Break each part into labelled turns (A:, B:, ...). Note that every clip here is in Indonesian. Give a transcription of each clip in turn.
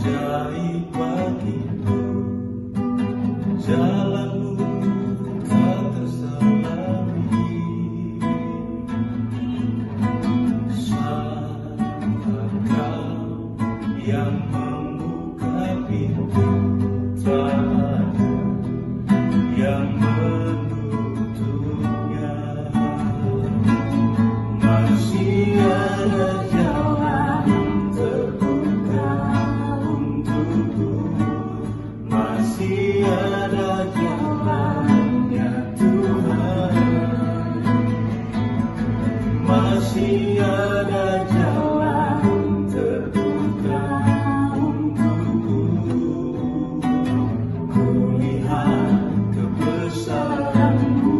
A: ajaib bagiku, jalanmu tak terselami. Saat Kau yang membuka pintu, tak ada yang menutupnya. Masih ada jalan terbuka untukku, masih ada jalannya Tuhan, masih ada jalan terbuka untukku. Kulihat kebesaran-Mu,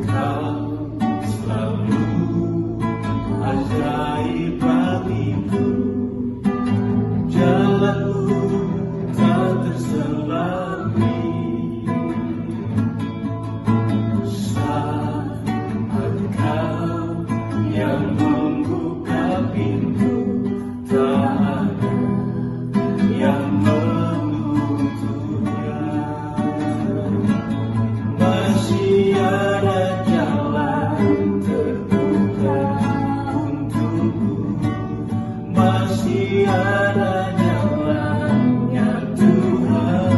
A: Kau selalu ajaib bagiku, jalan-Mu tak terselami. Saat Kau yang membuka pintu, tak ada yang menutupnya. Masih ada jalan terbuka untukku, masih ada jalannya Tuhan,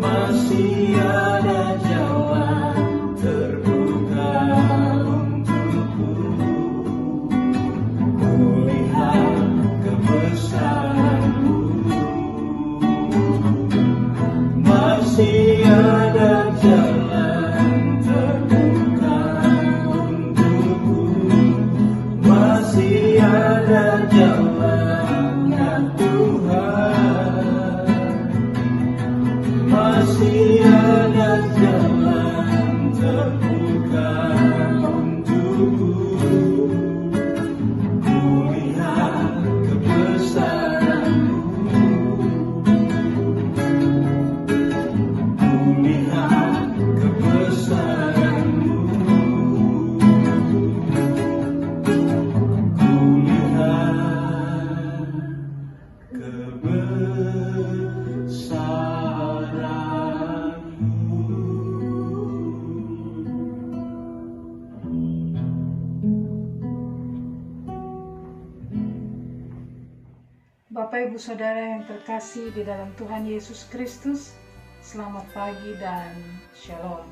A: masih ada jalan terbuka untukku. Kulihat kebesaran-Mu, masih ada jalan terbuka untukku, masih ada jalannya Tuhan, masih ada jalan terbuka untukku. Kulihat kebesaran-Mu, kulihat kebesaran-Mu, kulihat
B: Bapak Ibu Saudara yang terkasih di dalam Tuhan Yesus Kristus, selamat pagi dan shalom.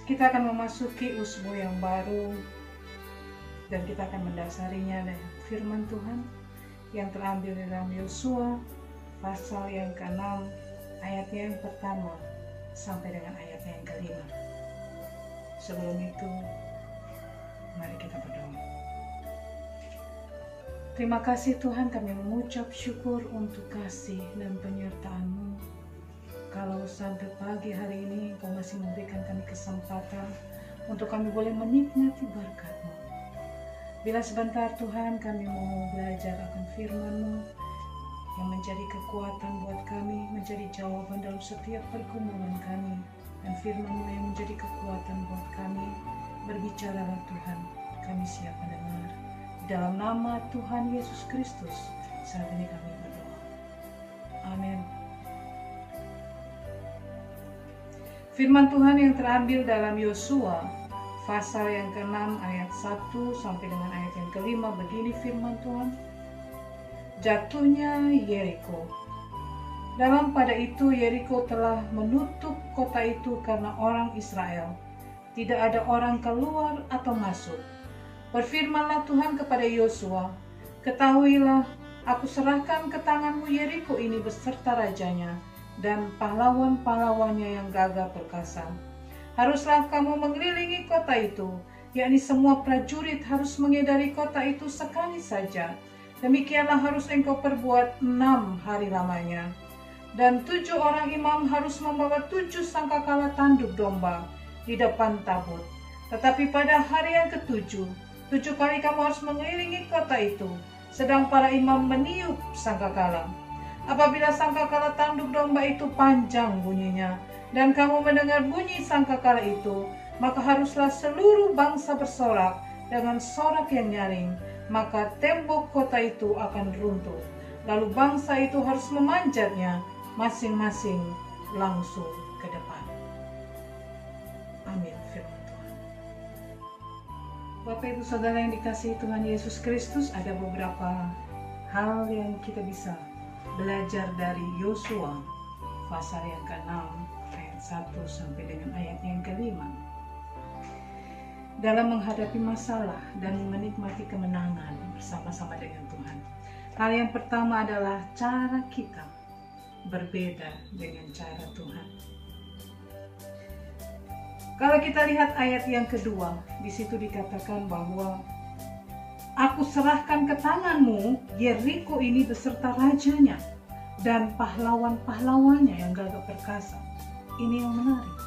B: Kita akan memasuki usbu yang baru dan kita akan mendasarinya dengan firman Tuhan yang terambil dalam Yosua pasal yang ke-6 ayatnya yang pertama sampai dengan ayatnya yang ke-5. Sebelum itu, mari kita berdoa. Terima kasih Tuhan, kami mengucap syukur untuk kasih dan penyertaan-Mu. Kalau sampai pagi hari ini Engkau masih memberikan kami kesempatan untuk kami boleh menikmati berkat-Mu. Bila sebentar Tuhan kami mau belajar akan firman-Mu yang menjadi kekuatan buat kami, menjadi jawaban dalam setiap pergumulan kami, dan firman-Mu yang menjadi kekuatan buat kami, berbicaralah Tuhan, kami siap mendengar. Dalam nama Tuhan Yesus Kristus, saat ini kami berdoa. Amin. Firman Tuhan yang terambil dalam Yosua, pasal yang ke-6 ayat 1 sampai dengan ayat yang ke-5, begini firman Tuhan. Jatuhnya Yeriko. Dalam pada itu Yeriko telah menutup kota itu karena orang Israel. Tidak ada orang keluar atau masuk. Berfirmanlah Tuhan kepada Yosua, ketahuilah, aku serahkan ke tanganmu Yeriko ini beserta rajanya dan pahlawan-pahlawannya yang gagah perkasa. Haruslah kamu mengelilingi kota itu, yakni semua prajurit harus mengedari kota itu sekali saja. Demikianlah harus engkau perbuat 6 hari lamanya. Dan 7 orang imam harus membawa 7 sangkakala tanduk domba di depan tabut. Tetapi pada hari yang ke-7, 7 kali kamu harus mengelilingi kota itu, sedang para imam meniup sangkakala. Apabila sangkakala tanduk domba itu panjang bunyinya, dan kamu mendengar bunyi sangkakala itu, maka haruslah seluruh bangsa bersorak dengan sorak yang nyaring, maka tembok kota itu akan runtuh. Lalu bangsa itu harus memanjatnya masing-masing langsung ke depan. Amin, firman Tuhan. Bapak Ibu Saudara yang dikasihi Tuhan Yesus Kristus, ada beberapa hal yang kita bisa belajar dari Yosua pasal yang ke-6 ayat 1 sampai dengan ayat yang ke-5. Dalam menghadapi masalah dan menikmati kemenangan bersama-sama dengan Tuhan. Hal yang pertama adalah cara kita berbeda dengan cara Tuhan. Kalau kita lihat ayat yang kedua, di situ dikatakan bahwa aku serahkan ke tanganmu Yeriko ini beserta rajanya dan pahlawan-pahlawannya yang gagah perkasa. Ini yang menarik.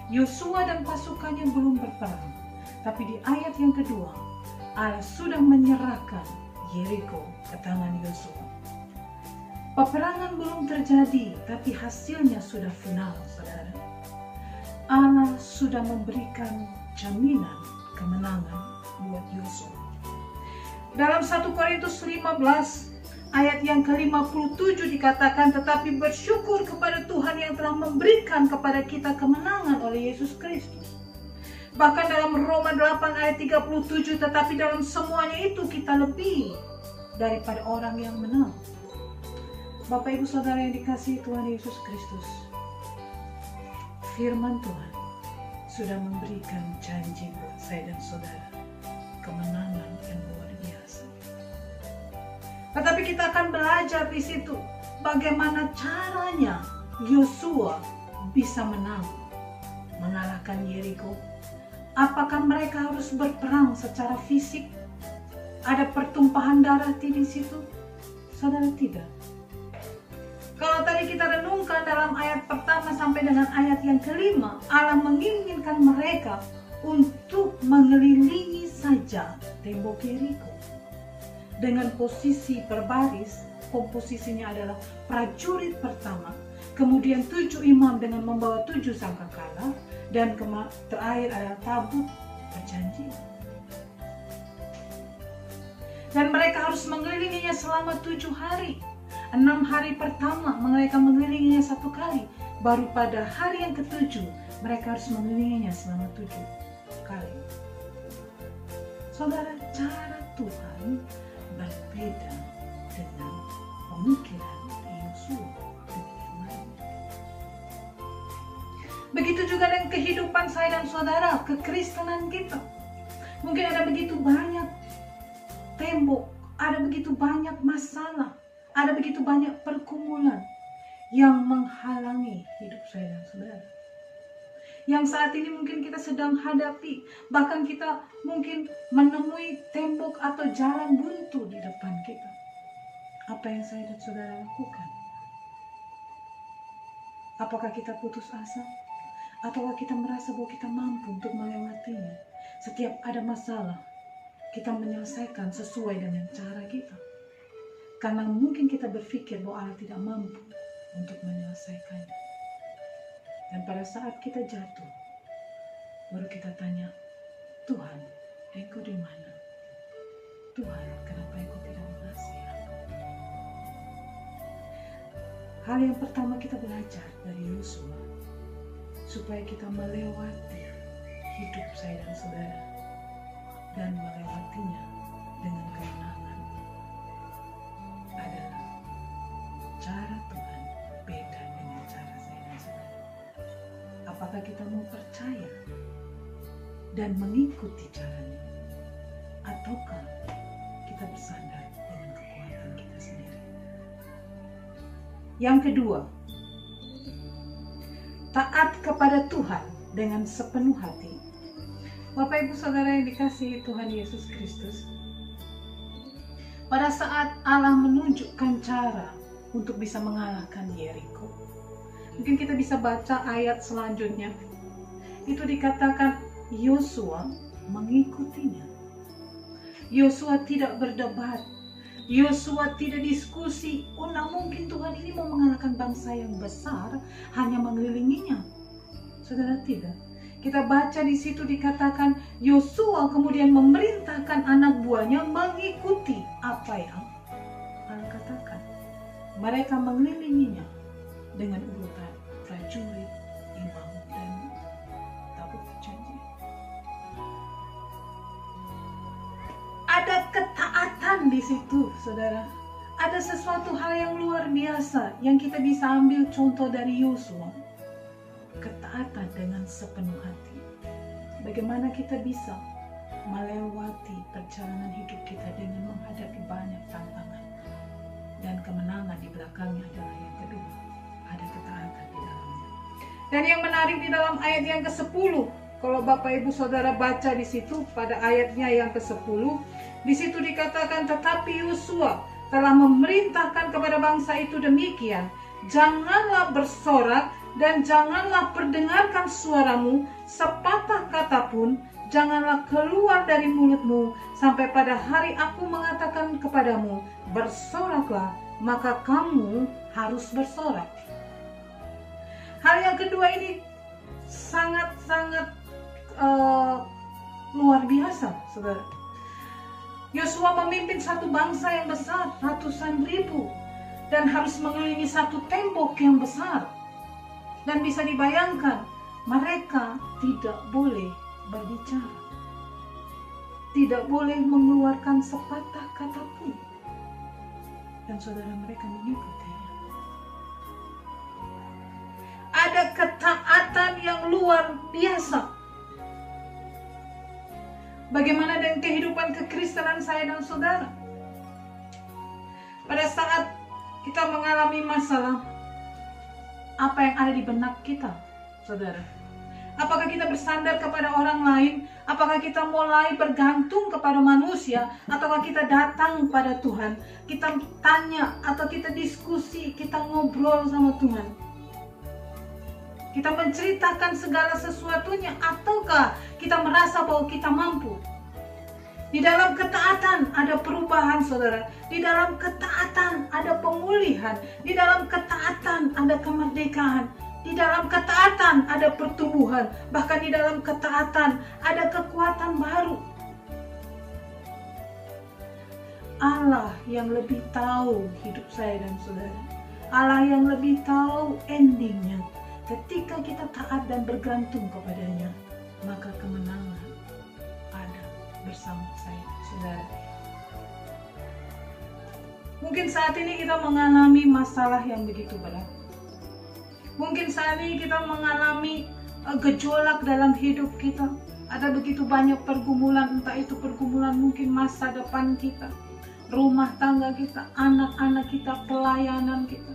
B: Yosua dan pasukannya belum berperang, tapi di ayat yang kedua, Allah sudah menyerahkan Yeriko ke tangan Yosua. Peperangan belum terjadi, tapi hasilnya sudah final, saudara. Allah sudah memberikan jaminan kemenangan buat Yosua. Dalam 1 Korintus 15 ayat yang ke-57 dikatakan, tetapi bersyukur kepada Tuhan yang telah memberikan kepada kita kemenangan oleh Yesus Kristus. Bahkan dalam Roma 8 ayat 37, tetapi dalam semuanya itu kita lebih daripada orang yang menang. Bapak Ibu Saudara yang dikasihi Tuhan Yesus Kristus, firman Tuhan sudah memberikan janji buat saya dan saudara, kemenangan yang luar biasa. Tetapi kita akan belajar di situ bagaimana caranya Yosua bisa menang, mengalahkan Yeriko. Apakah mereka harus berperang secara fisik? Ada pertumpahan darah di situ? Saudara, tidak. Kalau tadi kita renungkan dalam ayat pertama sampai dengan ayat yang kelima, Allah menginginkan mereka untuk mengelilingi saja tembok Yeriko. Dengan posisi berbaris, komposisinya adalah prajurit pertama, kemudian 7 imam dengan membawa 7 sangkakala, dan terakhir adalah tabut perjanjian. Dan mereka harus mengelilinginya selama 7 hari. 6 hari pertama mereka mengelilinginya 1 kali. Baru pada hari yang ke-7 mereka harus mengelilinginya selama 7 kali. Saudara, cara Tuhan berbeda dengan pemikiran Yosua. Begitu juga dengan kehidupan saya dan saudara, kekristenan kita. Mungkin ada begitu banyak tembok, ada begitu banyak masalah, ada begitu banyak pergumulan yang menghalangi hidup saya dan saudara. Yang saat ini mungkin kita sedang hadapi, bahkan kita mungkin menemui tembok atau jalan buntu di depan kita. Apa yang saya dan saudara lakukan? Apakah kita putus asa? Ataukah kita merasa bahwa kita mampu untuk melewatinya? Setiap ada masalah, kita menyelesaikan sesuai dengan cara kita. Karena mungkin kita berpikir bahwa Allah tidak mampu untuk menyelesaikannya. Dan pada saat kita jatuh, baru kita tanya, Tuhan, Engkau di mana? Tuhan, kenapa Engkau tidak mengasihi aku? Hal yang pertama kita belajar dari Yosua, supaya kita melewati hidup saya dan saudara, dan melewatinya dengan kemenangan, adalah cara Tuhan beda dengan cara saya dan saudara. Apakah kita mau percaya dan mengikuti caranya, ataukah kita bersandar dengan kekuatan kita sendiri? Yang kedua, taat kepada Tuhan dengan sepenuh hati. Bapak Ibu Saudara yang dikasihi Tuhan Yesus Kristus, pada saat Allah menunjukkan cara untuk bisa mengalahkan Yeriko, mungkin kita bisa baca ayat selanjutnya. Itu dikatakan Yosua mengikutinya. Yosua tidak berdebat, Yosua tidak diskusi, oh nah mungkin Tuhan ini mau mengalahkan bangsa yang besar hanya mengelilinginya. Saudara, tidak. Kita baca di situ dikatakan Yosua kemudian memerintahkan anak buahnya mengikuti apa yang Allah katakan. Mereka mengelilinginya dengan urutan prajurit, imam, dan tabut perjanjian. Ada ketaatan di situ, saudara. Ada sesuatu hal yang luar biasa yang kita bisa ambil contoh dari Yosua. Ketaatan dengan sepenuh hati. Bagaimana kita bisa melewati perjalanan hidup kita dengan menghadapi banyak tantangan. Dan kemenangan di belakangnya adalah yang kedua, ada ketaatan di dalamnya. Dan yang menarik di dalam ayat yang ke-10, kalau Bapak Ibu Saudara baca di situ pada ayatnya yang ke-10, di situ dikatakan tetapi Yosua telah memerintahkan kepada bangsa itu demikian, janganlah bersorak dan janganlah perdengarkan suaramu, sepatah kata pun janganlah keluar dari mulutmu sampai pada hari aku mengatakan kepadamu, bersoraklah, maka kamu harus bersorak. Hal yang kedua ini sangat-sangat luar biasa, saudara. Yosua memimpin satu bangsa yang besar, ratusan ribu, dan harus mengelilingi satu tembok yang besar. Dan bisa dibayangkan, mereka tidak boleh berbicara. Tidak boleh mengeluarkan sepatah kata pun. Dan saudara, mereka mengikutinya. Ada ketaatan yang luar biasa. Bagaimana dengan kehidupan kekristenan saya dan saudara? Pada saat kita mengalami masalah, apa yang ada di benak kita, saudara? Apakah kita bersandar kepada orang lain? Apakah kita mulai bergantung kepada manusia? Ataukah kita datang pada Tuhan? Kita tanya atau kita diskusi, kita ngobrol sama Tuhan? Kita menceritakan segala sesuatunya, ataukah kita merasa bahwa kita mampu? Di dalam ketaatan ada perubahan, saudara. Di dalam ketaatan ada pemulihan. Di dalam ketaatan ada kemerdekaan. Di dalam ketaatan ada pertumbuhan. Bahkan di dalam ketaatan ada kekuatan baru. Allah yang lebih tahu hidup saya dan saudara. Allah yang lebih tahu endingnya. Ketika kita taat dan bergantung kepadanya, maka kemenangan ada bersama saya, saudara. Mungkin saat ini kita mengalami masalah yang begitu berat. Mungkin saat ini kita mengalami gejolak dalam hidup kita. Ada begitu banyak pergumulan, entah itu pergumulan mungkin masa depan kita, rumah tangga kita, anak-anak kita, pelayanan kita.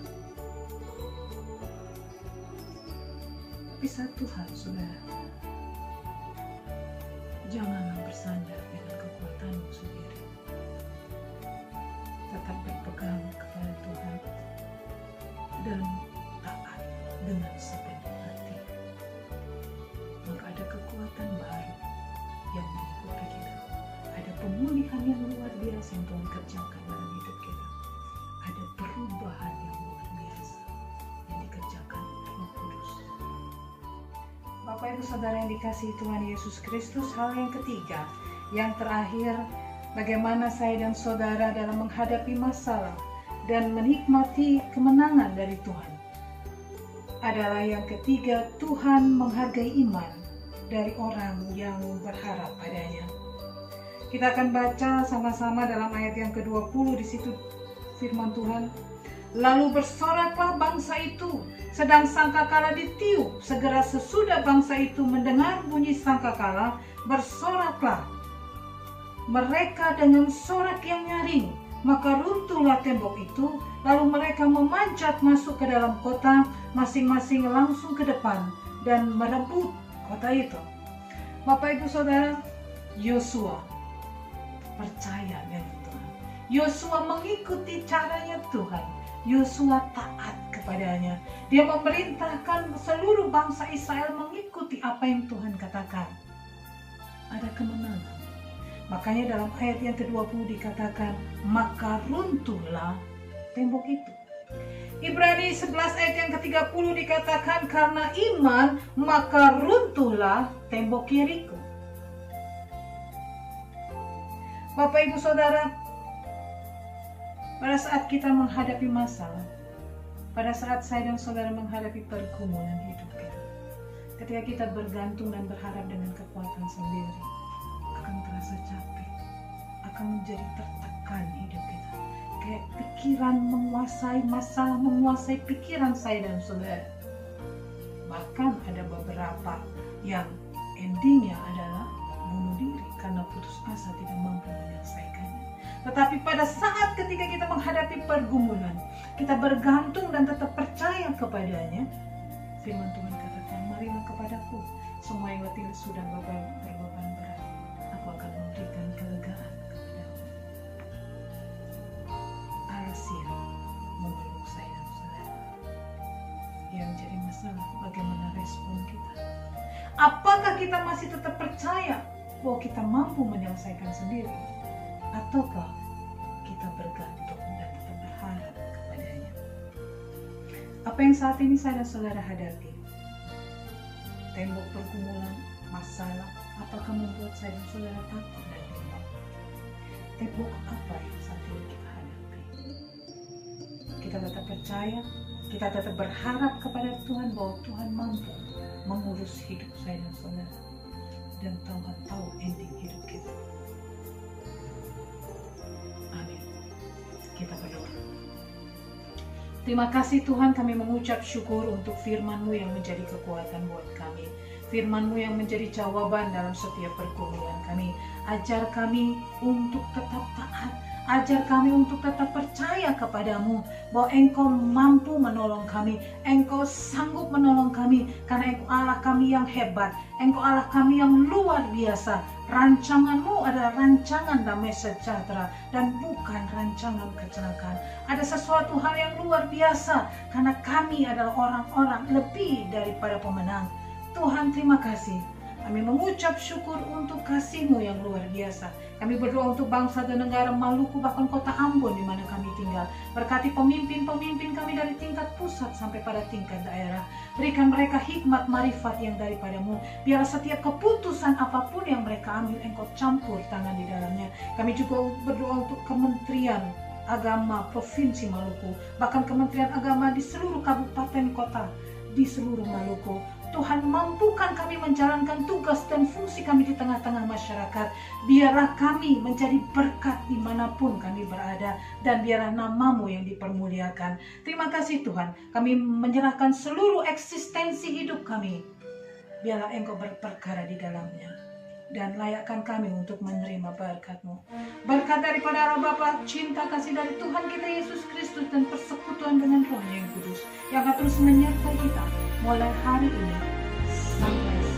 B: Tapi satu hal, saudara, janganlah bersandar dengan kekuatanmu sendiri. Tetap berpegang kepada Tuhan dan taat dengan sepenuh hati. Maka ada kekuatan baru yang mengikuti kita. Ada pemulihan yang luar biasa yang Tuhan kerjakan dalam hidup kita. Ada perubahan yang luar biasa yang dikerjakan Roh Kudus. Bapak Ibu Saudara yang dikasihi Tuhan Yesus Kristus, hal yang ketiga, yang terakhir, bagaimana saya dan saudara dalam menghadapi masalah dan menikmati kemenangan dari Tuhan. Adalah yang ketiga, Tuhan menghargai iman dari orang yang berharap padanya. Kita akan baca sama-sama dalam ayat yang ke-20, di situ firman Tuhan. Lalu bersoraklah bangsa itu, sedang sangkakala ditiup. Segera sesudah bangsa itu mendengar bunyi sangkakala, bersoraklah mereka dengan sorak yang nyaring. Maka runtuhlah tembok itu, lalu mereka memanjat masuk ke dalam kota, masing-masing langsung ke depan dan merebut kota itu. Bapak Ibu Saudara, Yosua percaya dengan Tuhan. Yosua mengikuti caranya Tuhan. Yosua taat kepadanya. Dia memerintahkan seluruh bangsa Israel mengikuti apa yang Tuhan katakan. Ada kemenangan. Makanya dalam ayat yang ke-20 dikatakan, maka runtuhlah tembok itu. Ibrani 11 ayat yang ke-30 dikatakan, karena iman maka runtuhlah tembok Yeriko. Bapak Ibu Saudara, pada saat kita menghadapi masalah, pada saat saya dan saudara menghadapi pergumulan hidup kita, ketika kita bergantung dan berharap dengan kekuatan sendiri, akan terasa capek, akan menjadi tertekan hidup kita. Kayak pikiran menguasai masalah, menguasai pikiran saya dan saudara. Bahkan ada beberapa yang endingnya adalah bunuh diri karena putus asa tidak mampu menyelesaikannya. Tetapi pada saat ketika kita menghadapi pergumulan, kita bergantung dan tetap percaya kepadanya, firman Tuhan katakan, marilah kepadaku semua yang letih lesu dan berbeban berat, aku akan memberikan kelegaan kepadamu. Allah siap memeluk saya dan saudara. Yang menjadi masalah bagaimana respon kita. Apakah kita masih tetap percaya bahwa kita mampu menyelesaikan sendiri, ataukah kita bergantung dan tetap berharap kepadanya? Apa yang saat ini saya dan saudara hadapi, tembok pergumulan, masalah, apakah membuat saya dan saudara takut dan bimbang? Tembok apa yang saat ini kita hadapi? Kita tetap percaya, kita tetap berharap kepada Tuhan bahwa Tuhan mampu mengurus hidup saya dan saudara, dan Tuhan tahu ending hidup kita. Amin. Kita berdoa. Terima kasih Tuhan, kami mengucap syukur untuk firman-Mu yang menjadi kekuatan buat kami. Firman-Mu yang menjadi jawaban dalam setiap pergumulan kami. Ajar kami untuk tetap taat. Ajar kami untuk tetap percaya kepadamu bahwa Engkau mampu menolong kami, Engkau sanggup menolong kami, karena Engkau Allah kami yang hebat, Engkau Allah kami yang luar biasa. Rancangan-Mu adalah rancangan damai sejahtera dan bukan rancangan kecelakaan. Ada sesuatu hal yang luar biasa, karena kami adalah orang-orang lebih daripada pemenang. Tuhan, terima kasih. Kami mengucap syukur untuk kasih-Mu yang luar biasa. Kami berdoa untuk bangsa dan negara Maluku, bahkan kota Ambon di mana kami tinggal. Berkati pemimpin-pemimpin kami dari tingkat pusat sampai pada tingkat daerah. Berikan mereka hikmat marifat yang daripada-Mu. Biarlah setiap keputusan apapun yang mereka ambil, Engkau campur tangan di dalamnya. Kami juga berdoa untuk Kementerian Agama Provinsi Maluku, bahkan Kementerian Agama di seluruh kabupaten kota di seluruh Maluku. Tuhan, mampukan kami menjalankan tugas dan fungsi kami di tengah-tengah masyarakat. Biarlah kami menjadi berkat dimanapun kami berada, dan biarlah nama-Mu yang dipermuliakan. Terima kasih Tuhan, kami menyerahkan seluruh eksistensi hidup kami. Biarlah Engkau berperkara di dalamnya, dan layakkan kami untuk menerima berkat-Mu. Berkat daripada Allah Bapa, cinta kasih dari Tuhan kita Yesus Kristus, dan persekutuan dengan Roh yang Kudus yang akan terus menyertai kita mulai hari ini sampai